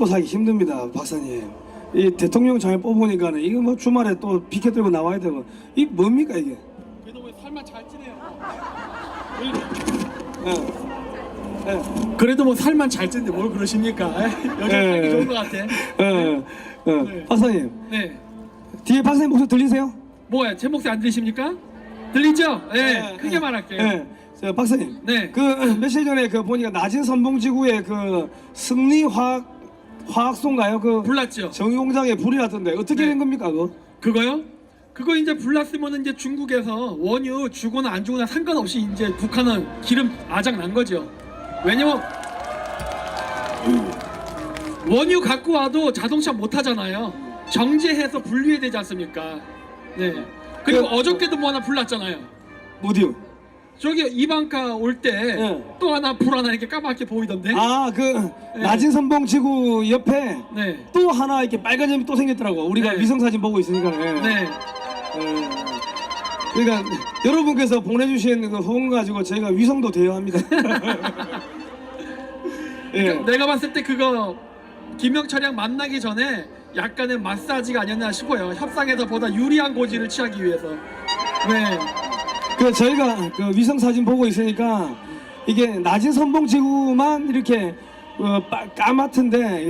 먹고 살기 힘듭니다, 박사님. 이 대통령 잘 뽑으니까는 이거 뭐 주말에 또 피켓 들고 나와야 되고 이 뭡니까 이게? 그래도 왜 살만 잘 찌네요. 예. 예. 그래도 뭐 살만 잘 찌는데 뭘 그러십니까? 여자 살기 좋은 것 같아. 네. 박사님. 네. 뒤에 박사님 목소리 들리세요? 뭐야, 제 목소리 안 들리십니까? 들리죠? 네, 네, 크게 말할게요. 네. 저 박사님. 네. 그 며칠 전에 그 보니까 낮은 선봉지구에 그 승리 화학소인가요? 그 불났죠? 정유공장에 불이 났던데 어떻게 네. 된 겁니까 그거? 그거요? 그거 이제 불났으면 이제 중국에서 원유 주거나 안 주거나 상관없이 이제 북한은 기름 아작 난 거죠. 왜냐면 원유 갖고 와도 자동차 못 타잖아요. 정제해서 분리해야 되지 않습니까? 네. 그리고 어저께도 뭐 하나 불났잖아요. 어디요? 저기 이방카 올 때 또 네. 하나 불 하나 이렇게 까맣게 보이던데. 아, 그 네. 낮은 선봉지구 옆에 네. 또 하나 이렇게 빨간 점이 또 생겼더라고. 우리가 네. 위성 사진 보고 있으니까. 네. 그러니까 여러분께서 보내주신 그 후원 가지고 저희가 위성도 대여합니다. 예. 내가 봤을 때 그거 김영철이랑 만나기 전에 약간의 마사지가 아니었나 싶어요. 협상에서 보다 유리한 고지를 취하기 위해서. 네. 그 저희가 그 위성 사진 보고 있으니까 이게 낮은 선봉지구만 이렇게 까맣던데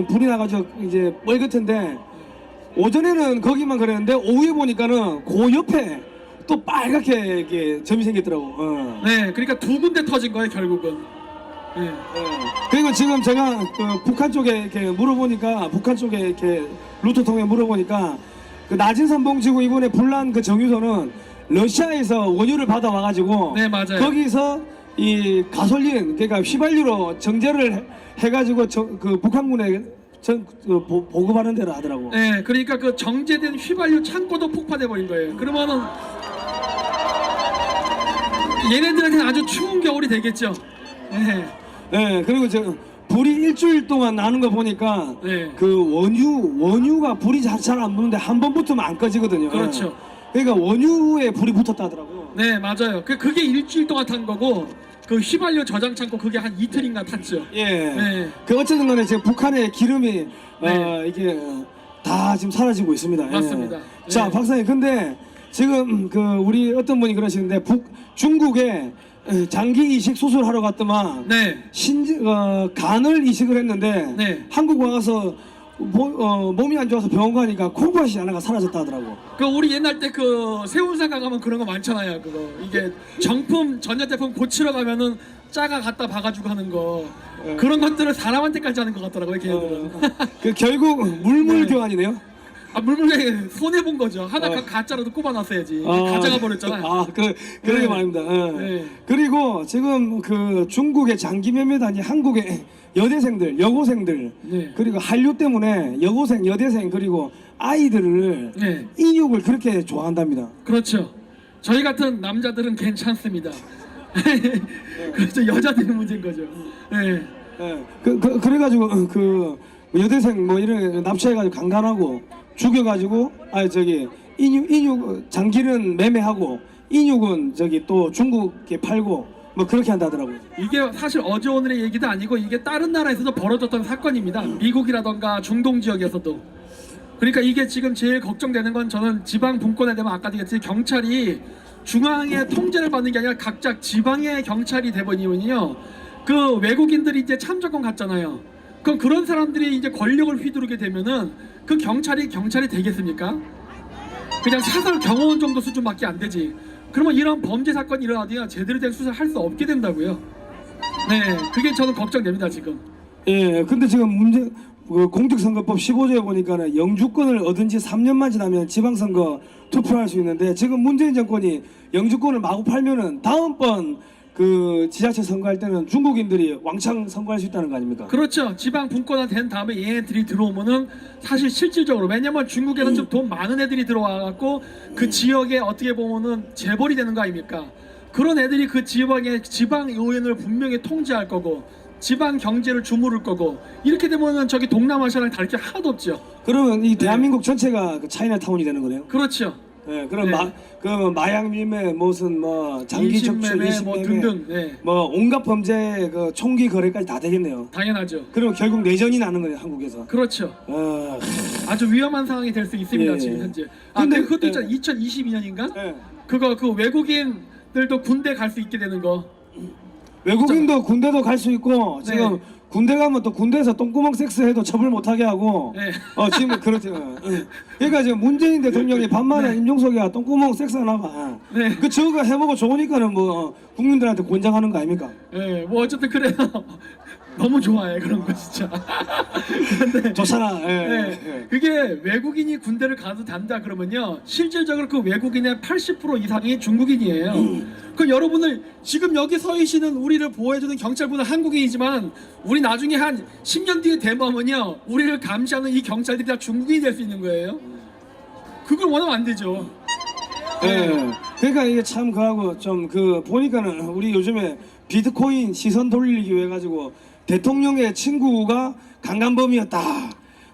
불이 나가지고 이제 뻘겋던데 오전에는 거기만 그랬는데 오후에 보니까는 그 옆에 또 빨갛게 이렇게 점이 생겼더라고. 네. 그러니까 두 군데 터진 거예요, 결국은. 네. 그리고 지금 제가 그 북한 쪽에 이렇게 물어보니까 북한 쪽에 이렇게 루트 통해 물어보니까 그 낮은 선봉지구 이번에 불난 그 정유소는 러시아에서 원유를 받아와가지고 네, 맞아요. 거기서 이 가솔린 그러니까 휘발유로 정제를 해가지고 그 북한군에 보급하는 데로 하더라고. 네. 그러니까 그 정제된 휘발유 창고도 폭파돼 버린 거예요. 그러면은 얘네들한테는 아주 추운 겨울이 되겠죠. 네. 네, 그리고 저 불이 일주일 동안 나는 거 보니까 네. 그 원유가 불이 잘 안 붙는데 한 번 붙으면 안 꺼지거든요. 그렇죠. 그러니까 원유에 불이 붙었다 하더라고. 네, 맞아요. 그게 일주일 동안 탄 거고 그 휘발유 저장 창고 그게 한 이틀인가 탔죠. 예. 네. 그 어쨌든 간에 지금 북한의 기름이 네. 이게 다 지금 사라지고 있습니다. 맞습니다. 예. 자, 네. 박사님, 근데 지금 그 우리 어떤 분이 그러시는데 중국에 장기 이식 수술하러 갔더만 네. 간을 이식을 했는데 네. 한국 와서 몸이 안 좋아서 병원 가니까 콩팥이 하나가 사라졌다 하더라고. 그 우리 옛날 때 그 세운상가 가면 그런 거 많잖아요. 그거 이게 정품 전자제품 고치러 가면은 짜가 갖다 봐가지고 하는 거 그런 것들을 사람한테까지 하는 것 같더라고요. 걔네들은. 그 결국 물물 네. 교환이네요. 아 물물에 손해 본 거죠. 하나 가짜라도 꼽아놨어야지. 가져가 버렸잖아요. 그러게 네. 말입니다. 네. 그리고 지금 그 중국의 장기 매매단이 한국의 여대생들, 여고생들, 네. 그리고 한류 때문에 여고생, 여대생 그리고 아이들을 네. 인육을 그렇게 좋아한답니다. 그렇죠. 저희 같은 남자들은 괜찮습니다. 그렇죠. 여자들이 문제인 거죠. 네. 네. 그래가지고 그 여대생 뭐 이런 납치해가지고 강간하고 죽여가지고 인육 장기는 매매하고 인육은 저기 또 중국에 팔고 뭐 그렇게 한다더라고요. 이게 사실 어제 오늘의 얘기도 아니고 이게 다른 나라에서도 벌어졌던 사건입니다. 미국이라던가 중동 지역에서도. 그러니까 이게 지금 제일 걱정되는 건 저는 지방 분권에 대한 아까도 얘기했듯이 경찰이 중앙의 통제를 받는 게 아니라 각자 지방의 경찰이 되버리면요. 그 외국인들이 이제 참정권 갖잖아요. 그럼 그런 사람들이 이제 권력을 휘두르게 되면은 그 경찰이 되겠습니까? 그냥 사설 경호원 정도 수준밖에 안 되지. 그러면 이런 범죄 사건이 일어나도 제대로 된 수사를 할 수 없게 된다고요. 네, 그게 저는 걱정됩니다 지금. 예, 근데 지금 문제 공직선거법 15조에 보니까는 영주권을 얻은 지 3년만 지나면 지방선거 투표할 수 있는데 지금 문재인 정권이 영주권을 마구 팔면은 다음번 그 지자체 선거할 때는 중국인들이 왕창 선거할 수 있다는 거 아닙니까? 그렇죠. 지방 분권화 된 다음에 얘네들이 들어오면은 사실 실질적으로 왜냐면 중국에는 좀 돈 많은 애들이 들어와갖고 그 지역에 어떻게 보면은 재벌이 되는 거 아닙니까? 그런 애들이 그 지방의 지방 의원을 분명히 통제할 거고 지방 경제를 주무를 거고 이렇게 되면은 저기 동남아시아랑 다를 게 하나도 없죠. 그러면 이 대한민국 전체가 그 차이나타운이 되는 거네요? 그렇죠. 예, 그런 네. 그 마약 밀매 무슨 뭐 장기 척추, 인신매매 뭐 인신매매, 등등. 네. 뭐 온갖 범죄 그 총기 거래까지 다 되겠네요. 당연하죠. 그리고 결국 내전이 나는 거예요, 한국에서. 그렇죠. 어, 아주 위험한 상황이 될 수 있습니다 예. 지금 현재. 아 근데, 근데 그것도 예. 있잖아. 2022년인가? 예. 그거 그 외국인들도 군대 갈 수 있게 되는 거. 외국인도 군대도 갈 수 있고 지금 네. 군대 가면 또 군대에서 똥구멍 섹스해도 처벌 못하게 하고 네. 지금 그렇죠. 그러니까 지금 문재인 대통령이 반만에 네. 임종석이가 똥구멍 섹스하나 봐. 네. 그 저거 해보고 좋으니까는 뭐 국민들한테 권장하는 거 아닙니까? 예, 뭐 어쨌든 그래요. 너무 좋아해 그런 거 진짜. 근데 좋잖아. 예, 네, 예. 그게 외국인이 군대를 가도 단다 그러면요 실질적으로 그 외국인의 80% 이상이 중국인이에요. 그럼 여러분들 지금 여기 서 계시는 우리를 보호해주는 경찰분은 한국인이지만 우리 나중에 한 10년 뒤에 대모하면요 우리를 감시하는 이 경찰들이 다 중국인이 될 수 있는 거예요. 그걸 원하면 안 되죠. 예. 그러니까 이게 참 그하고 좀 그 보니까는 우리 요즘에 비트코인 시선 돌리기 위해 가지고 대통령의 친구가 강간범이었다.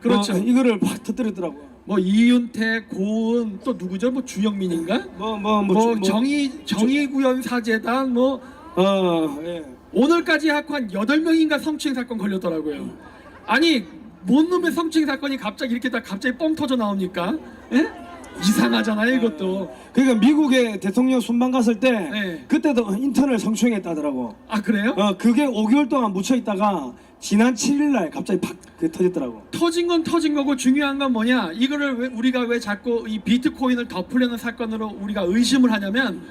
그렇죠. 이거를 막 터뜨렸더라고요. 뭐 이윤태, 고은 또 누구죠? 뭐 주영민인가? 뭐 정의구현 사재단 뭐 예. 오늘까지 하고 한 8명인가 성추행 사건 걸렸더라고요. 아니 뭔 놈의 성추행 사건이 갑자기 이렇게 다 갑자기 뻥 터져 나옵니까? 예? 이상하잖아요 이것도. 그러니까 미국에 대통령 순방 갔을 때 네. 그때도 인턴을 성추행했다더라고. 아 그래요? 그게 5개월 동안 묻혀 있다가 지난 7일 날 갑자기 팍 터졌더라고. 터진 건 터진 거고 중요한 건 뭐냐? 이거를 우리가 왜 자꾸 이 비트코인을 덮으려는 사건으로 우리가 의심을 하냐면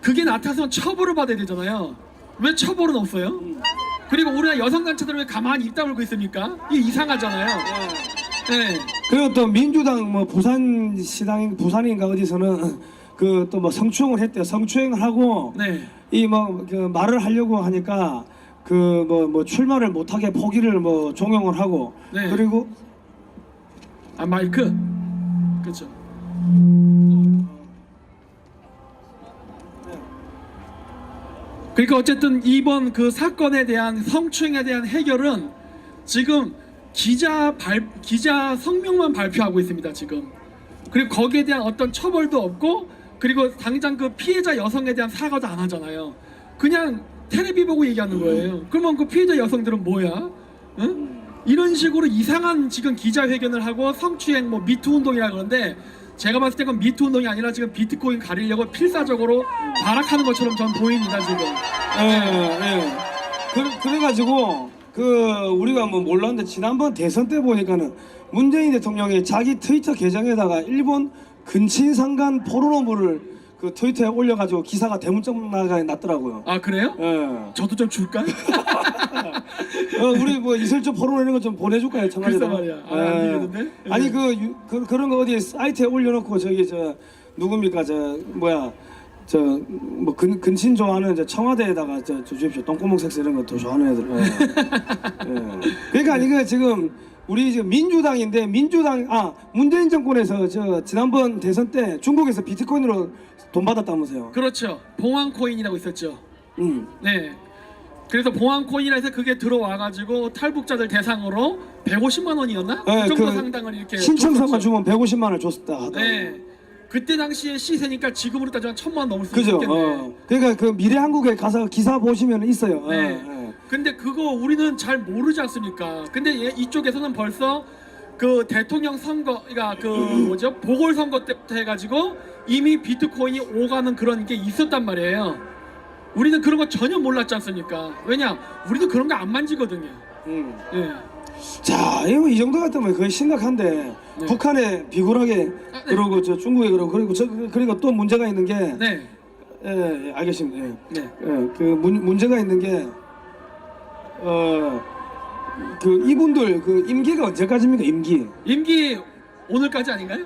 그게 나타나서 처벌을 받아야 되잖아요. 왜 처벌은 없어요? 그리고 우리나라 여성 단체들은 왜 가만히 입 다물고 있습니까? 이게 이상하잖아요. 네. 그리고 또 민주당 뭐 부산인가 어디서는 그 또 뭐 성추행을 했대요. 성추행을 하고 네. 이 뭐 그 말을 하려고 하니까 그 뭐 출마를 못하게 포기를 뭐 종용을 하고 네. 그리고 아 마이크. 그렇죠. 그러니까 어쨌든 이번 그 사건에 대한 성추행에 대한 해결은 지금 기자 성명만 발표하고 있습니다 지금. 그리고 거기에 대한 어떤 처벌도 없고 그리고 당장 그 피해자 여성에 대한 사과도 안 하잖아요. 그냥 텔레비 보고 얘기하는 거예요. 그러면 그 피해자 여성들은 뭐야? 응? 이런 식으로 이상한 지금 기자회견을 하고 성추행 뭐 미투 운동이라 그러는데 제가 봤을 때 그건 미투 운동이 아니라 지금 비트코인 가리려고 필사적으로 발악하는 것처럼 전 보입니다 지금. 예. 그래가지고 그 우리가 뭐 몰랐는데 지난번 대선 때 보니까는 문재인 대통령이 자기 트위터 계정에다가 일본 근친상간 포르노물을 그 트위터에 올려가지고 기사가 대문짝 나가 났더라고요. 아 그래요? 예. 저도 좀 줄까? 우리 뭐 이슬주 포르노 이런 거 좀 보내줄까요, 청와대로? 글쎄 말이야. 아, 안 되겠는데? 아니 그런 거 어디 사이트에 올려놓고 저기 저 누굽니까 저 뭐야 저 뭐 근친 좋아하는 저 청와대에다가 저 주십시오. 똥구멍 섹스 이런 거 더 좋아하는 애들. 예. 그러니까 이거 지금 우리 지금 민주당인데 문재인 정권에서 저 지난번 대선 때 중국에서 비트코인으로 돈 받았다면서요. 그렇죠. 봉황코인이라고 있었죠. 음. 네. 그래서 봉황코인이라 해서 그게 들어와가지고 탈북자들 대상으로 150만 원이었나? 네, 그 정도 그 상당을 이렇게 신청서만 줬었죠. 주면 150만 원을 줬었다 하더라고요. 네. 그때 당시에 시세니까 지금으로 따지면 1,000만 원 넘을 수 그죠? 있겠네. 그러니까 그 미래한국에 가서 기사 보시면 있어요. 네. 근데 그거 우리는 잘 모르지 않습니까? 근데 이쪽에서는 벌써 그 대통령 선거가 그 뭐죠? 보궐선거 때부터 해가지고 이미 비트코인이 오가는 그런 게 있었단 말이에요. 우리는 그런 거 전혀 몰랐지 않습니까? 왜냐? 우리도 그런 거 안 만지거든요. 예. 자, 이거 이 정도 같으면 거의 심각한데 네. 북한에 비굴하게 네. 그러고 저 중국에 그러고 그리고 또 문제가 있는 게 네. 예, 알겠습니다. 예. 네. 그 문제가 있는 게 그 이분들 그 임기가 언제까지입니까? 임기 오늘까지 아닌가요?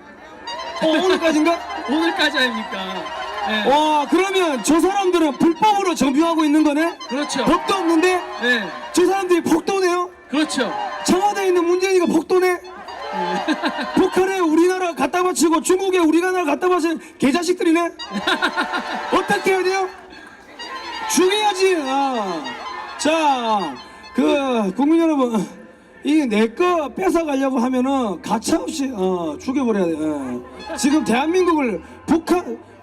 오늘까지인가? 오늘까지 아닙니까? 네. 와, 그러면 저 사람들은 불법으로 정비하고 있는 거네? 그렇죠. 법도 없는데 네. 저 사람들이 폭도네요? 그렇죠. 청와대에 있는 문재인이가 폭도네? 북한에 우리나라 갖다 바치고 중국에 우리나라 갖다 바친 개자식들이네? 어떻게 해야 돼요? 죽여야지. 자, 그 국민 여러분, 이게 내 거 뺏어 가려고 하면은 가차없이 죽여버려야 돼. 지금 대한민국을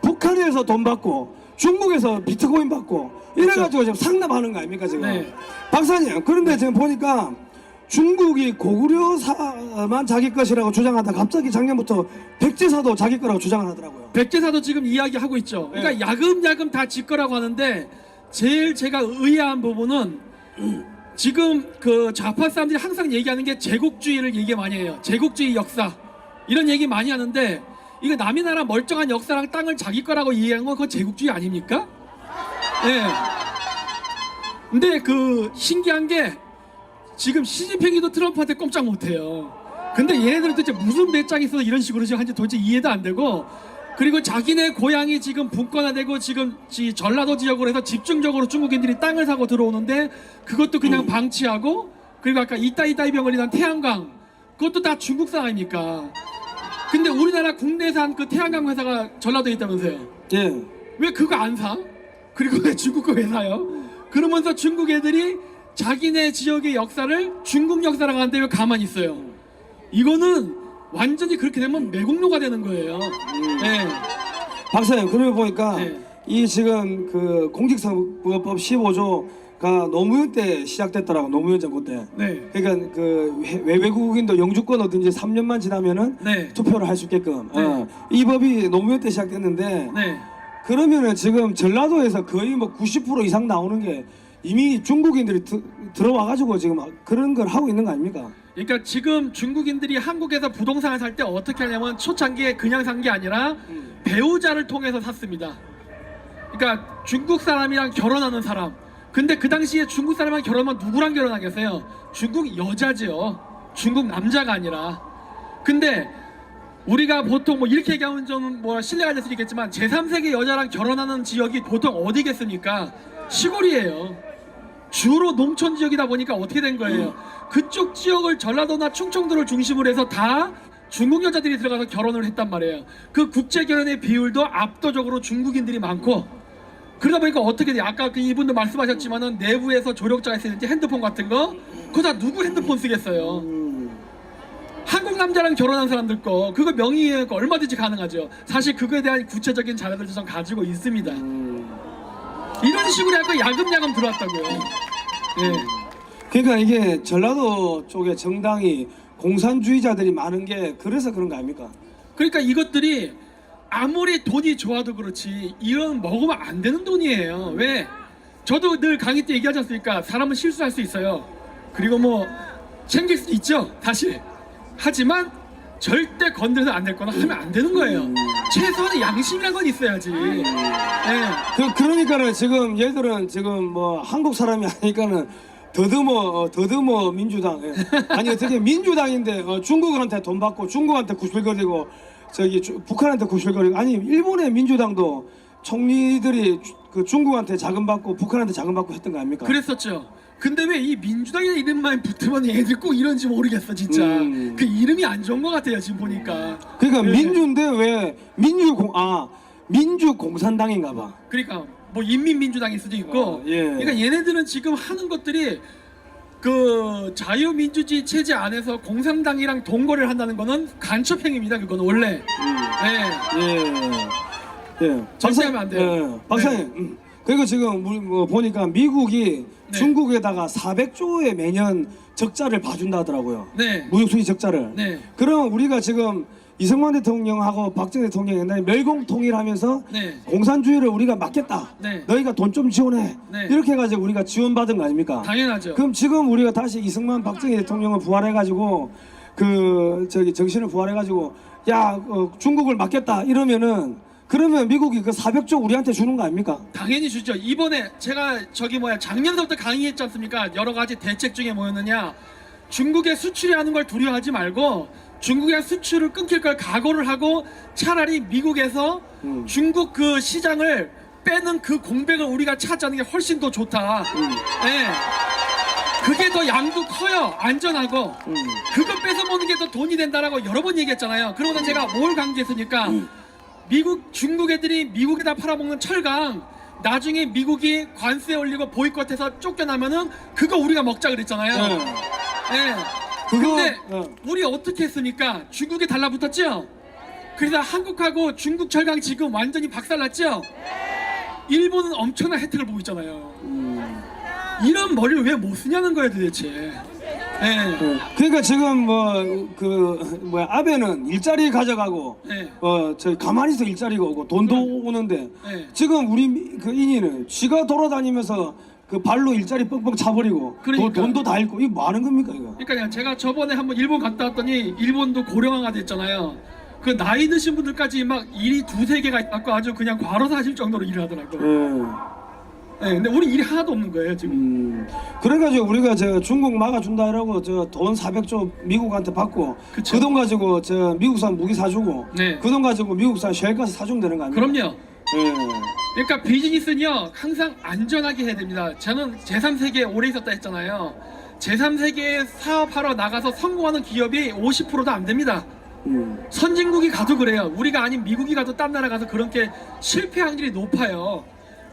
북한에서 돈 받고 중국에서 비트코인 받고 이래가지고 지금 상납하는 거 아닙니까 지금? 네. 박사님, 그런데 지금 보니까 중국이 고구려사만 자기 것이라고 주장하다 갑자기 작년부터 백제사도 자기 거라고 주장을 하더라고요. 백제사도 지금 이야기하고 있죠. 그러니까 네. 야금야금 다 지 거라고 하는데 제일 제가 의아한 부분은 지금 그 좌파 사람들이 항상 얘기하는 게 제국주의를 얘기 많이 해요. 제국주의 역사 이런 얘기 많이 하는데 이거 남의 나라 멀쩡한 역사랑 땅을 자기 거라고 이해하는 건 그건 제국주의 아닙니까? 예. 근데 그 신기한 게 지금 시진핑이도 트럼프한테 꼼짝 못해요. 근데 얘네들은 도대체 무슨 배짱이 있어서 이런 식으로 지금 한지 도대체 이해도 안 되고, 그리고 자기네 고향이 지금 분권화되고 지금 전라도 지역으로 해서 집중적으로 중국인들이 땅을 사고 들어오는데 그것도 그냥 방치하고, 그리고 아까 이따이 병원이 난 태양광 그것도 다 중국산 아닙니까? 근데 우리나라 국내산 그 태양광 회사가 전라도에 있다면서요. 예. 왜 그거 안 사? 그리고 왜 중국 거 왜 사요? 그러면서 중국 애들이 자기네 지역의 역사를 중국 역사라고 하는데 왜 가만히 있어요? 이거는 완전히 그렇게 되면 매국노가 되는 거예요. 네. 박사님, 그러고 보니까 네. 이 지금 그 공직선거법 15조가 노무현 때 시작됐더라고. 노무현 정권 때. 네. 그러니까 그 외국인도 영주권 얻은지 3년만 지나면은 네. 투표를 할 수 있게끔. 네. 이 법이 노무현 때 시작됐는데 네. 그러면은 지금 전라도에서 거의 뭐 90% 이상 나오는 게 이미 중국인들이 들어와가지고 지금 그런 걸 하고 있는 거 아닙니까? 그러니까 지금 중국인들이 한국에서 부동산을 살 때 어떻게 하냐면 초창기에 그냥 산 게 아니라 배우자를 통해서 샀습니다. 그러니까 중국 사람이랑 결혼하는 사람. 근데 그 당시에 중국 사람이랑 결혼하면 누구랑 결혼하겠어요? 중국 여자죠. 중국 남자가 아니라. 근데 우리가 보통 뭐 이렇게 얘기하면 좀 뭐 신뢰가 될 수 있겠지만 제3세계 여자랑 결혼하는 지역이 보통 어디겠습니까? 시골이에요. 주로 농촌 지역이다 보니까 어떻게 된 거예요? 그쪽 지역을 전라도나 충청도를 중심으로 해서 다 중국 여자들이 들어가서 결혼을 했단 말이에요. 그 국제 결혼의 비율도 압도적으로 중국인들이 많고, 그러다 보니까 어떻게 돼요? 아까 그 이분도 말씀하셨지만은 내부에서 조력자가 있었는지 핸드폰 같은 거 그거 다 누구 핸드폰 쓰겠어요? 한국 남자랑 결혼한 사람들 거 그거 명의에 얼마든지 가능하죠. 사실 그거에 대한 구체적인 자료들도 좀 가지고 있습니다. 이런 식으로 약간 야금야금 들어왔다고요. 예. 그러니까 이게 전라도 쪽에 정당이 공산주의자들이 많은 게 그래서 그런 거 아닙니까? 그러니까 이것들이 아무리 돈이 좋아도 그렇지 이런 먹으면 안 되는 돈이에요. 왜? 저도 늘 강의 때 얘기하지 않습니까? 사람은 실수할 수 있어요. 그리고 뭐 챙길 수도 있죠, 사실. 하지만 절대 건드려서 안 될 거나 하면 안 되는 거예요. 최소한의 양심이라는 건 있어야지. 예. 그러니까는 지금 얘들은 지금 뭐 한국 사람이 아니니까는 더듬어 민주당. 예. 아니 어떻게 민주당인데 중국한테 돈 받고 중국한테 구실거리고 저기 북한한테 구실거리고, 아니 일본의 민주당도 총리들이 그 중국한테 자금 받고 북한한테 자금 받고 했던 거 아닙니까? 그랬었죠. 근데 왜 이 민주당이라는 이름만 붙으면 얘들 꼭 이런지 모르겠어 진짜. 그 이름이 안 좋은 것 같아요 지금 보니까. 그러니까 예. 민주인데 왜 민주공산당인가 봐. 그러니까 뭐 인민민주당일 수도 있고. 예. 그러니까 얘네들은 지금 하는 것들이 그 자유민주주의 체제 안에서 공산당이랑 동거래를 한다는 거는 간첩행위입니다. 그거는 원래. 예. 절대 하면 안 돼요. 예. 박사님. 그리고 지금 우리 뭐 보니까 미국이 네. 중국에다가 400조의 매년 적자를 봐준다 하더라고요. 네. 무역수지 적자를. 네. 그럼 우리가 지금 이승만 대통령하고 박정희 대통령이 옛날에 멸공통일하면서 네. 공산주의를 우리가 막겠다. 네. 너희가 돈 좀 지원해. 네. 이렇게 해가지고 우리가 지원받은 거 아닙니까? 당연하죠. 그럼 지금 우리가 다시 이승만 박정희 대통령을 부활해가지고 그 저기 정신을 부활해가지고 야 중국을 막겠다 이러면은, 그러면 미국이 그 400조 우리한테 주는 거 아닙니까? 당연히 주죠. 이번에 제가 작년서부터 강의했지 않습니까? 여러 가지 대책 중에 뭐였느냐? 중국에 수출하는 걸 두려워하지 말고 중국의 수출을 끊길 걸 각오를 하고 차라리 미국에서 중국 그 시장을 빼는 그 공백을 우리가 차지하는 게 훨씬 더 좋다. 예. 그게 더 양도 커요. 안전하고. 그거 뺏어먹는 게 더 돈이 된다라고 여러 번 얘기했잖아요. 그러고는 제가 뭘 강조했으니까 중국 애들이 미국에다 팔아먹는 철강 나중에 미국이 관세 올리고 보이콧해서 쫓겨나면은 그거 우리가 먹자 그랬잖아요. 예. 그거 근데 우리 어떻게 했습니까? 중국에 달라붙었죠? 그래서 한국하고 중국 철강 지금 완전히 박살났죠? 일본은 엄청난 혜택을 보고 있잖아요. 이런 머리를 왜 못 쓰냐는 거예요 도대체. 네. 그러니까 지금 아베는 일자리 가져가고 네. 저 가만히 있어 일자리가 오고 돈도 오는데 네. 지금 우리 그 인이는 쥐가 돌아다니면서 그 발로 일자리 뻥뻥 차버리고 그러니까. 돈도 다 잃고 이거 뭐 하는 겁니까 이거? 그러니까 제가 저번에 한번 일본 갔다 왔더니 일본도 고령화가 됐잖아요. 그 나이 드신 분들까지 막 일이 두세 개가 있고 아주 그냥 과로사 하실 정도로 일을 하더라고요. 네, 근데 우리 일이 하나도 없는 거예요 지금. 그래가지고 우리가 저 중국 막아준다 이러고 저 돈 400조 미국한테 받고 그쵸. 그 돈 가지고 저 미국산 무기 사주고 네. 그 돈 가지고 미국산 쉘가스 사주면 되는 거 아닙니까? 그럼요. 그러니까 비즈니스는요 항상 안전하게 해야 됩니다. 저는 제3세계에 오래 있었다 했잖아요. 제3세계에 사업하러 나가서 성공하는 기업이 50%도 안 됩니다. 선진국이 가도 그래요. 우리가 아닌 미국이 가도 딴 나라 가서 그렇게 실패 확률이 높아요.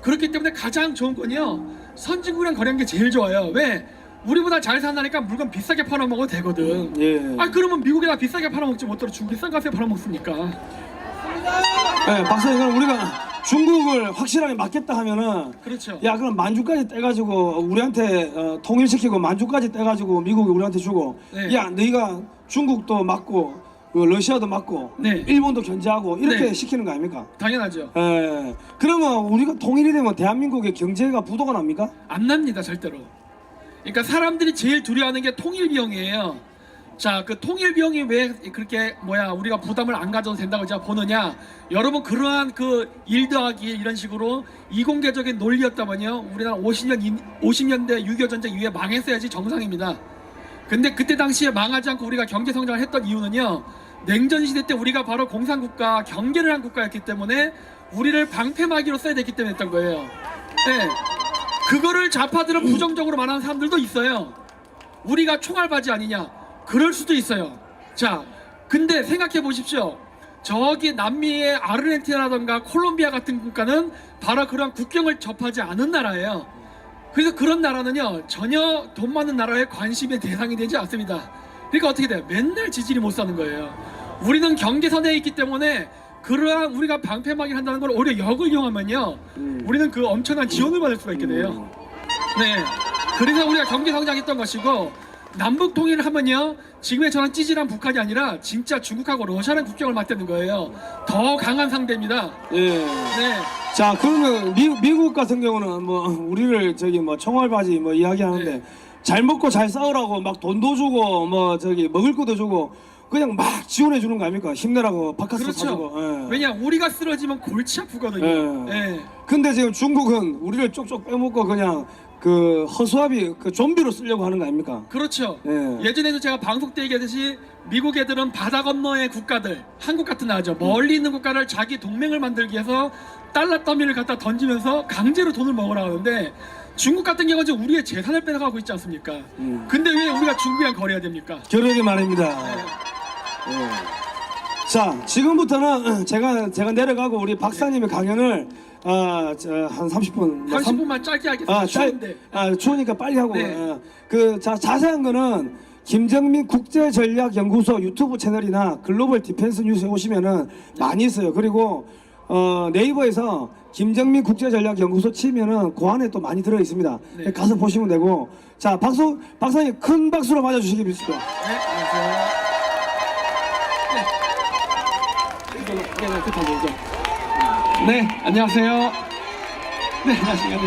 그렇기 때문에 가장 좋은 건요 선진국이랑 거래하는 게 제일 좋아요. 왜? 우리보다 잘 산다니까 물건 비싸게 팔아먹어도 되거든. 예. 아 그러면 미국에다 비싸게 팔아먹지 못하러 중국에 싼 값에 팔아먹습니까? 네, 박사님 그럼 우리가 중국을 확실하게 막겠다 하면은 그렇죠. 야 그럼 만주까지 떼가지고 우리한테 통일시키고 만주까지 떼가지고 미국이 우리한테 주고 네. 야 너희가 중국도 막고 그 러시아도 막고 네. 일본도 견제하고 이렇게 네. 시키는 거 아닙니까? 당연하죠. 그러면 우리가 통일이 되면 대한민국의 경제가 부도가 납니까? 안 납니다 절대로. 그러니까 사람들이 제일 두려워하는 게 통일 비용이에요. 자, 그 통일 비용이 왜 그렇게 우리가 부담을 안 가져도 된다고 제가 보느냐? 여러분 그러한 그 1 더하기 이런 식으로 이공계적인 논리였다면요 우리나라 50년대 6.25 전쟁 이후에 망했어야지 정상입니다. 근데 그때 당시에 망하지 않고 우리가 경제 성장을 했던 이유는요 냉전 시대 때 우리가 바로 공산국가 경계를 한 국가였기 때문에 우리를 방패막이로 써야 됐기 때문에 했던 거예요. 네. 그거를 좌파들은 부정적으로 말하는 사람들도 있어요. 우리가 총알바지 아니냐? 그럴 수도 있어요. 자, 근데 생각해 보십시오. 저기 남미의 아르헨티나라던가 콜롬비아 같은 국가는 바로 그런 국경을 접하지 않은 나라예요. 그래서 그런 나라는요 전혀 돈 많은 나라의 관심의 대상이 되지 않습니다. 그러니까 어떻게 돼요? 맨날 지질이 못 사는 거예요. 우리는 경계선에 있기 때문에 그러한 우리가 방패막이를 한다는 걸 오히려 역을 이용하면요 우리는 그 엄청난 지원을 받을 수가 있게 돼요. 네, 그래서 우리가 경제 성장했던 것이고 남북 통일을 하면요 지금의 저런 찌질한 북한이 아니라 진짜 중국하고 러시아랑 국경을 맞대는 거예요. 더 강한 상대입니다. 예. 네. 자 그러면 미국 같은 경우는 뭐 우리를 저기 뭐 총알바지 뭐 이야기하는데 네. 잘 먹고 잘 싸우라고 막 돈도 주고 뭐 저기 먹을 것도 주고 그냥 막 지원해 주는 거 아닙니까? 힘내라고 바카스 그렇죠. 사주고. 예. 왜냐 우리가 쓰러지면 골치 아프거든요. 예. 예. 근데 지금 중국은 우리를 쪽쪽 빼먹고 그냥 그 허수아비 그 좀비로 쓰려고 하는 거 아닙니까? 그렇죠. 예. 예전에도 제가 방송 때 얘기했듯이 미국 애들은 바다 건너의 국가들, 한국 같은 나라죠. 멀리 있는 국가를 자기 동맹을 만들기 위해서 달러 더미를 갖다 던지면서 강제로 돈을 먹으라 하는데 중국 같은 경우는 지금 우리의 재산을 뺏어가고 있지 않습니까? 근데 왜 우리가 중국이랑 거래해야 됩니까? 그러게 말입니다. 네. 예. 자 지금부터는 제가 내려가고 우리 박사님의 강연을 한 30분 30분만 짧게 하겠습니다. 추운데. 추우니까 빨리 하고 네. 자세한 거는 김정민 국제전략연구소 유튜브 채널이나 글로벌 디펜스 뉴스에 오시면은 많이 있어요. 그리고 네이버에서 김정민 국제전략연구소 치면은 그 안에 또 많이 들어 있습니다. 네. 가서 보시면 되고. 자 박사님 큰 박수로 맞아주시기 바랍니다. 네, 안녕하세요. 네, 안녕하세요. 네, 안녕하세요.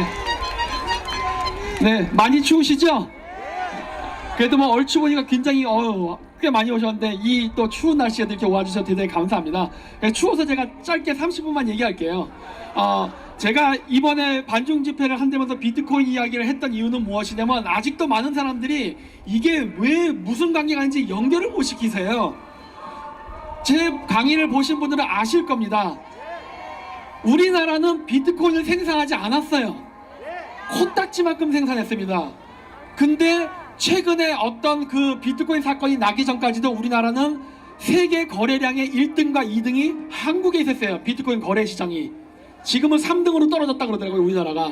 네, 많이 추우시죠? 그래도 뭐 얼추 보니까 굉장히 꽤 많이 오셨는데 이 또 추운 날씨에 이렇게 와주셔서 대단히 감사합니다. 추워서 제가 짧게 30분만 얘기할게요. 제가 이번에 반중 집회를 한다면서 비트코인 이야기를 했던 이유는 무엇이냐면 아직도 많은 사람들이 이게 왜 무슨 관계가 있는지 연결을 못 시키세요. 제 강의를 보신 분들은 아실 겁니다. 우리나라는 비트코인을 생산하지 않았어요. 코딱지만큼 생산했습니다. 근데 최근에 어떤 그 비트코인 사건이 나기 전까지도 우리나라는 세계 거래량의 1등과 2등이 한국에 있었어요. 비트코인 거래 시장이. 지금은 3등으로 떨어졌다 그러더라고요, 우리나라가.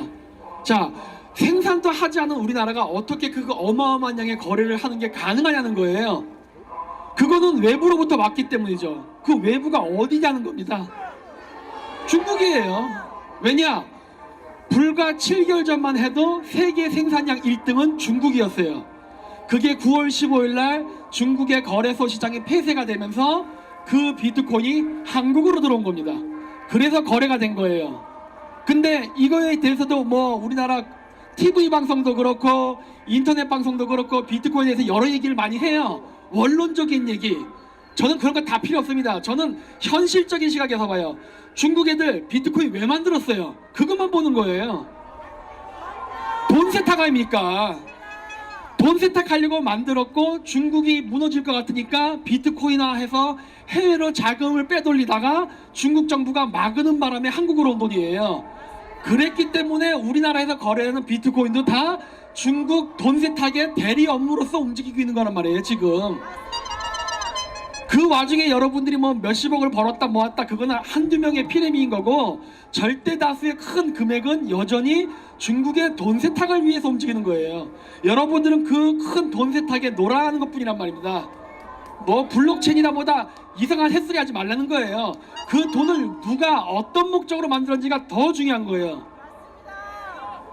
자, 생산도 하지 않은 우리나라가 어떻게 그 어마어마한 양의 거래를 하는 게 가능하냐는 거예요. 그거는 외부로부터 왔기 때문이죠. 그 외부가 어디냐는 겁니다. 중국이에요. 왜냐? 불과 7개월 전만 해도 세계 생산량 1등은 중국이었어요. 그게 9월 15일 날 중국의 거래소 시장이 폐쇄가 되면서 그 비트코인이 한국으로 들어온 겁니다. 그래서 거래가 된 거예요. 근데 이거에 대해서도 뭐 우리나라 TV 방송도 그렇고 인터넷 방송도 그렇고 비트코인에 대해서 여러 얘기를 많이 해요. 원론적인 얘기. 저는 그런 거 다 필요 없습니다. 저는 현실적인 시각에서 봐요. 중국 애들 비트코인 왜 만들었어요? 그것만 보는 거예요. 돈 세탁아입니까? 돈 세탁하려고 만들었고 중국이 무너질 것 같으니까 비트코인화해서 해외로 자금을 빼돌리다가 중국 정부가 막는 바람에 한국으로 온 돈이에요. 그랬기 때문에 우리나라에서 거래하는 비트코인도 다 중국 돈 세탁의 대리 업무로서 움직이고 있는 거란 말이에요 지금. 그 와중에 여러분들이 뭐 몇십억을 벌었다 모았다 그거는 한두 명의 피레미인 거고 절대 다수의 큰 금액은 여전히 중국의 돈 세탁을 위해서 움직이는 거예요. 여러분들은 그 큰 돈 세탁에 놀아하는 것 뿐이란 말입니다. 뭐 블록체인이나 뭐다 이상한 햇소리 하지 말라는 거예요. 그 돈을 누가 어떤 목적으로 만들었는지가 더 중요한 거예요.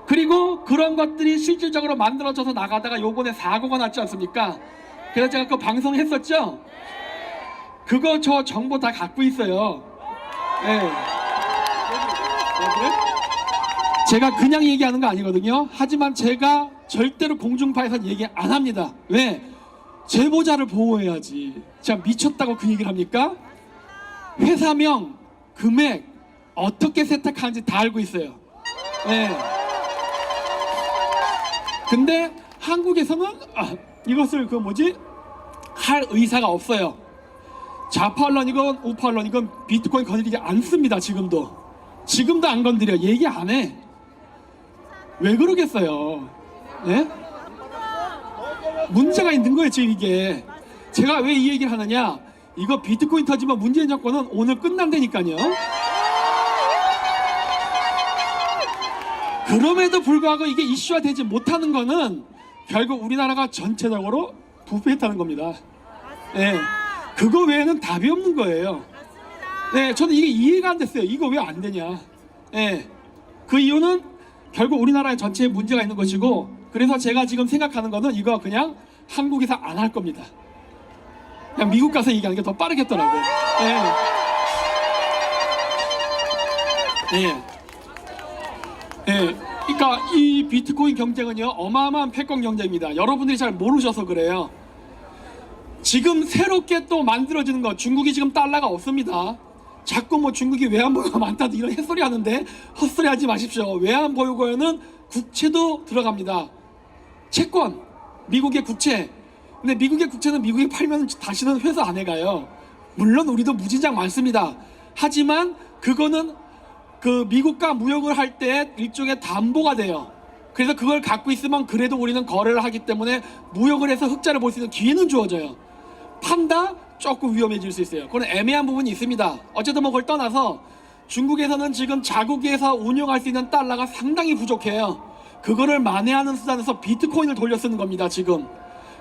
그리고 그런 것들이 실질적으로 만들어져서 나가다가 요번에 사고가 났지 않습니까? 그래서 제가 그 방송했었죠? 그거 저 정보 다 갖고 있어요. 네. 제가 그냥 얘기하는 거 아니거든요. 하지만 제가 절대로 공중파에서 얘기 안 합니다. 왜? 제보자를 보호해야지. 제가 미쳤다고 그 얘기를 합니까? 회사명, 금액, 어떻게 세탁하는지 다 알고 있어요. 네. 근데 한국에서는 이것을 할 의사가 없어요. 좌파 언론이건 우파 언론이건 비트코인 건드리지 않습니다. 지금도 안 건드려. 얘기 안 해. 왜 그러겠어요? 예? 문제가 있는 거예요 지금 이게. 제가 왜 이 얘기를 하느냐, 이거 비트코인 터지면 문재인 정권은 오늘 끝난다니까요. 그럼에도 불구하고 이게 이슈화 되지 못하는 거는 결국 우리나라가 전체적으로 부패했다는 겁니다. 예. 그거 외에는 답이 없는 거예요. 네, 저는 이게 이해가 안 됐어요. 이거 왜 안 되냐. 예. 그 이유는 결국 우리나라의 전체에 문제가 있는 것이고, 그래서 제가 지금 생각하는 거는 이거 그냥 한국에서 안 할 겁니다. 그냥 미국 가서 얘기하는 게 더 빠르겠더라고. 예. 예. 그러니까 이 비트코인 경쟁은요 어마어마한 패권 경쟁입니다. 여러분들이 잘 모르셔서 그래요. 지금 새롭게 또 만들어지는 거, 중국이 지금 달러가 없습니다. 자꾸 뭐 중국이 외환보유고가 많다도 이런 햇소리 하는데 헛소리 하지 마십시오. 외환보유고에는 국채도 들어갑니다. 채권, 미국의 국채. 근데 미국의 국채는 미국이 팔면 다시는 회사 안 해가요. 물론 우리도 무진장 많습니다. 하지만 그거는 그 미국과 무역을 할 때 일종의 담보가 돼요. 그래서 그걸 갖고 있으면 그래도 우리는 거래를 하기 때문에 무역을 해서 흑자를 볼 수 있는 기회는 주어져요. 판다? 조금 위험해질 수 있어요. 그건 애매한 부분이 있습니다. 어쨌든 뭐 그걸 떠나서 중국에서는 지금 자국에서 운용할 수 있는 달러가 상당히 부족해요. 그거를 만회하는 수단에서 비트코인을 돌려 쓰는 겁니다 지금.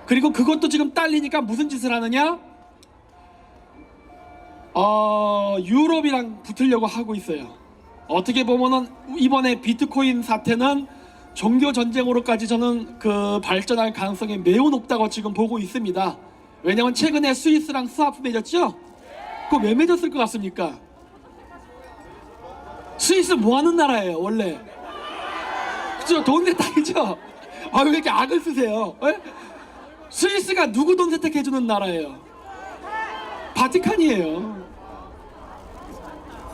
그리고 그것도 지금 딸리니까 무슨 짓을 하느냐, 유럽이랑 붙으려고 하고 있어요. 어떻게 보면은 이번에 비트코인 사태는 종교 전쟁으로까지 저는 그 발전할 가능성이 매우 높다고 지금 보고 있습니다. 왜냐면 최근에 스위스랑 스와프 맺었죠? 그거 왜 맺었을 것 같습니까? 스위스 뭐 하는 나라예요 원래? 그죠? 돈 세탁이죠? 왜 이렇게 악을 쓰세요? 에? 스위스가 누구 돈 세탁해주는 나라예요? 바티칸이에요.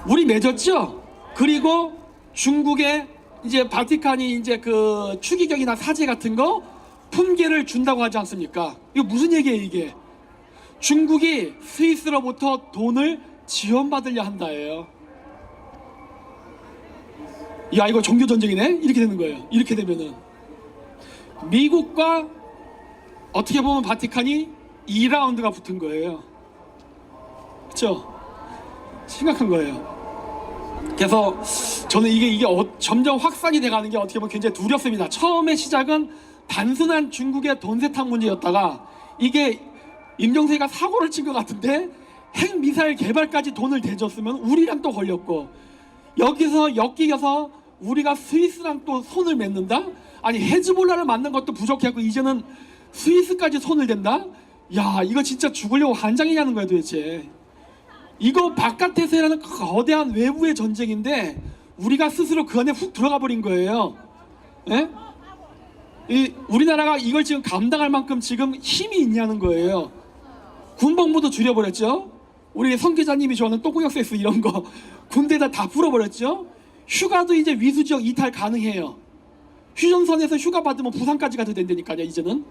우리 맺었죠? 그리고 중국에 이제 바티칸이 이제 그 추기경이나 사제 같은 거 품계를 준다고 하지 않습니까? 이거 무슨 얘기예요 이게? 중국이 스위스로부터 돈을 지원받으려 한다예요. 야, 이거 종교전쟁이네? 이렇게 되는 거예요. 이렇게 되면은 미국과 어떻게 보면 바티칸이 2라운드가 붙은 거예요. 그쵸? 심각한 거예요. 그래서 저는 이게 점점 확산이 돼가는 게 어떻게 보면 굉장히 두렵습니다. 처음에 시작은 단순한 중국의 돈 세탁 문제였다가 이게 임종석이가 사고를 친 것 같은데 핵 미사일 개발까지 돈을 대줬으면 우리랑 또 걸렸고, 여기서 엮이겨서 우리가 스위스랑 또 손을 맺는다? 아니 헤즈볼라를 만난 것도 부족했고 이제는 스위스까지 손을 댄다? 야, 이거 진짜 죽으려고 한장이냐는 거야 도대체. 이거 바깥에서 일하는 거대한 외부의 전쟁인데 우리가 스스로 그 안에 훅 들어가 버린 거예요. 예? 우리나라가 이걸 지금 감당할 만큼 지금 힘이 있냐는 거예요. 군복무도 줄여버렸죠. 우리 성 기자님이 좋아하는 똥구역 세스 이런 거 군대에다 다 풀어버렸죠. 휴가도 이제 위수지역 이탈 가능해요. 휴전선에서 휴가 받으면 부산까지 가도 된다니까요. 이제는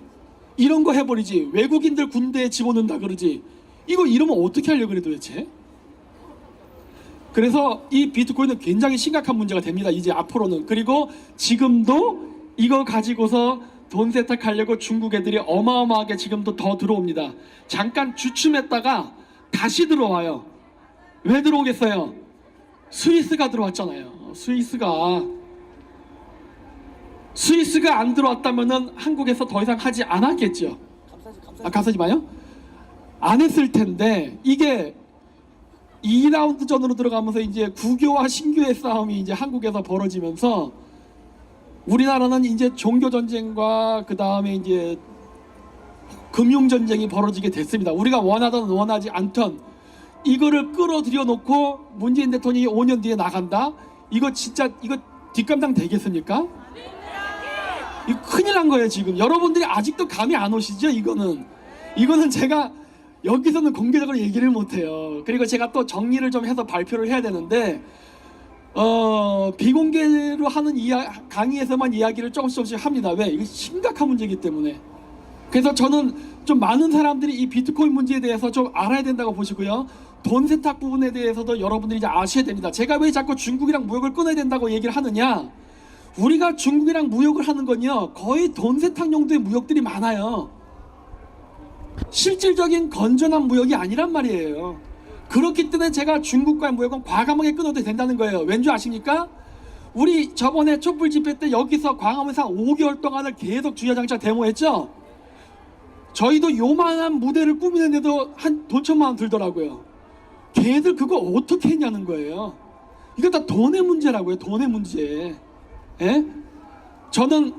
이런 거 해버리지. 외국인들 군대에 집어넣는다 그러지. 이거 이러면 어떻게 하려고 그래 도대체. 그래서 이 비트코인은 굉장히 심각한 문제가 됩니다 이제 앞으로는. 그리고 지금도 이거 가지고서 돈 세탁하려고 중국 애들이 어마어마하게 지금도 더 들어옵니다. 잠깐 주춤했다가 다시 들어와요. 왜 들어오겠어요? 스위스가 들어왔잖아요. 스위스가 안 들어왔다면은 한국에서 더 이상 하지 않았겠죠. 감싸지 마요. 안 했을 텐데 이게 2라운드 전으로 들어가면서 이제 구교와 신교의 싸움이 이제 한국에서 벌어지면서 우리나라는 이제 종교 전쟁과 그 다음에 이제 금융 전쟁이 벌어지게 됐습니다. 우리가 원하든 원하지 않든 이거를 끌어들여 놓고 문재인 대통령이 5년 뒤에 나간다? 이거 진짜 이거 뒷감당 되겠습니까? 이거 큰일 난 거예요 지금. 여러분들이 아직도 감이 안 오시죠? 이거는 제가 여기서는 공개적으로 얘기를 못해요. 그리고 제가 또 정리를 좀 해서 발표를 해야 되는데 비공개로 하는 강의에서만 이야기를 조금씩 합니다. 왜? 이게 심각한 문제이기 때문에. 그래서 저는 좀 많은 사람들이 이 비트코인 문제에 대해서 좀 알아야 된다고 보시고요. 돈 세탁 부분에 대해서도 여러분들이 이제 아셔야 됩니다. 제가 왜 자꾸 중국이랑 무역을 끊어야 된다고 얘기를 하느냐? 우리가 중국이랑 무역을 하는 건요 거의 돈 세탁 용도의 무역들이 많아요. 실질적인 건전한 무역이 아니란 말이에요. 그렇기 때문에 제가 중국과의 무역은 과감하게 끊어도 된다는 거예요. 왠지 아십니까? 우리 저번에 촛불 집회 때 여기서 광화문에서 한 5개월 동안을 계속 주야장차 데모했죠. 저희도 요만한 무대를 꾸미는데도 한 돈 1,000만 원 들더라고요. 걔들 그거 어떻게 했냐는 거예요. 이거 다 돈의 문제라고요. 돈의 문제. 예? 저는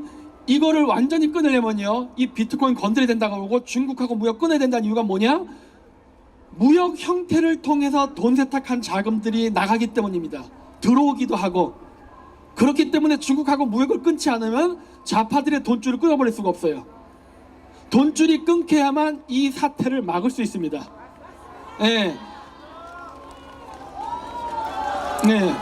이거를 완전히 끊으려면요 이 비트코인 건드려야 된다고 하고 중국하고 무역 끊어야 된다는 이유가 뭐냐? 무역 형태를 통해서 돈 세탁한 자금들이 나가기 때문입니다. 들어오기도 하고. 그렇기 때문에 중국하고 무역을 끊지 않으면 좌파들의 돈줄을 끊어버릴 수가 없어요. 돈줄이 끊겨야만 이 사태를 막을 수 있습니다. 네. 네.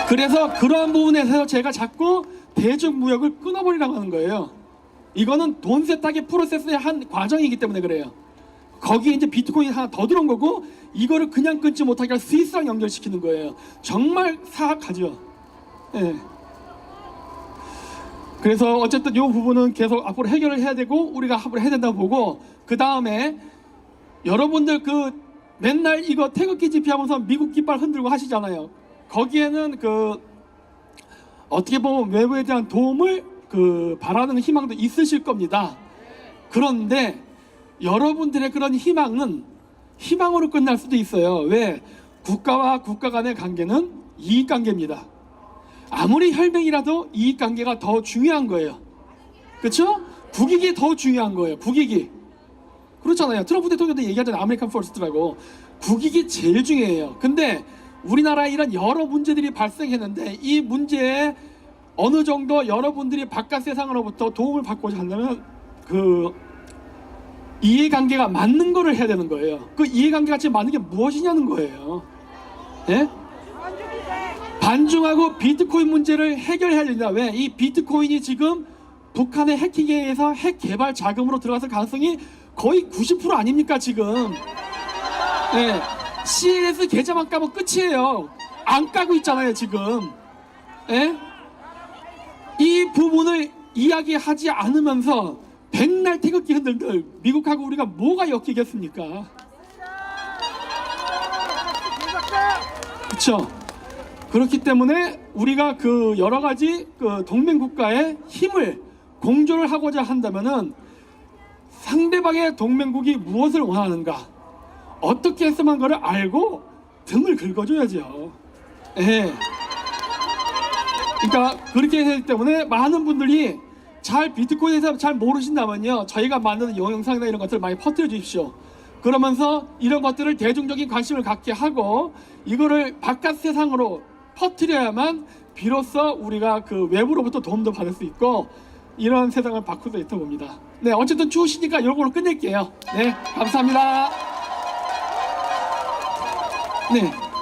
그래서 그러한 부분에서 제가 자꾸 대중무역을 끊어버리라고 하는 거예요. 이거는 돈 세탁의 프로세스의 한 과정이기 때문에 그래요. 거기에 이제 비트코인이 하나 더 들어온 거고 이거를 그냥 끊지 못하게 스위스랑 연결시키는 거예요. 정말 사악하죠. 네. 그래서 어쨌든 이 부분은 계속 앞으로 해결을 해야 되고 우리가 앞으로 해야 된다고 보고, 그 다음에 여러분들 그 맨날 이거 태극기 집회하면서 미국 깃발 흔들고 하시잖아요. 거기에는 그 어떻게 보면 외부에 대한 도움을 바라는 희망도 있으실 겁니다. 그런데 여러분들의 그런 희망은 희망으로 끝날 수도 있어요. 왜? 국가와 국가 간의 관계는 이익관계입니다. 아무리 혈맹이라도 이익관계가 더 중요한 거예요. 그렇죠? 국익이 더 중요한 거예요. 국익이. 그렇잖아요. 트럼프 대통령도 얘기하잖아요. 아메리칸 퍼스트라고. 국익이 제일 중요해요. 근데 우리나라에 이런 여러 문제들이 발생했는데 이 문제에 어느 정도 여러분들이 바깥 세상으로부터 도움을 받고자 한다면 그 이해관계가 맞는 거를 해야 되는 거예요. 그 이해관계가 지금 맞는 게 무엇이냐는 거예요. 예? 반중하고 비트코인 문제를 해결해야 됩니다. 왜? 이 비트코인이 지금 북한의 해킹에 의해서 핵 개발 자금으로 들어갔을 가능성이 거의 90% 아닙니까 지금. 예. CLS 계좌만 까면 끝이에요. 안 까고 있잖아요 지금. 예? 이 부분을 이야기하지 않으면서 백날 태극기 흔들들 미국하고 우리가 뭐가 엮이겠습니까? 그렇죠. 그렇기 때문에 우리가 그 여러 가지 그 동맹 국가의 힘을 공조를 하고자 한다면은 상대방의 동맹국이 무엇을 원하는가, 어떻게 해서만 그걸 알고 등을 긁어줘야죠. 예. 그러니까 그렇게 하기 때문에 많은 분들이 잘 비트코인에 대해서 잘 모르신다면요, 저희가 만드는 영상이나 이런 것들을 많이 퍼뜨려 주십시오. 그러면서 이런 것들을 대중적인 관심을 갖게 하고 이거를 바깥 세상으로 퍼뜨려야만 비로소 우리가 그 외부로부터 도움도 받을 수 있고 이런 세상을 바꿀 수 있다고 봅니다. 네, 어쨌든 추우시니까 이런 걸로 끝낼게요. 네, 감사합니다. 네.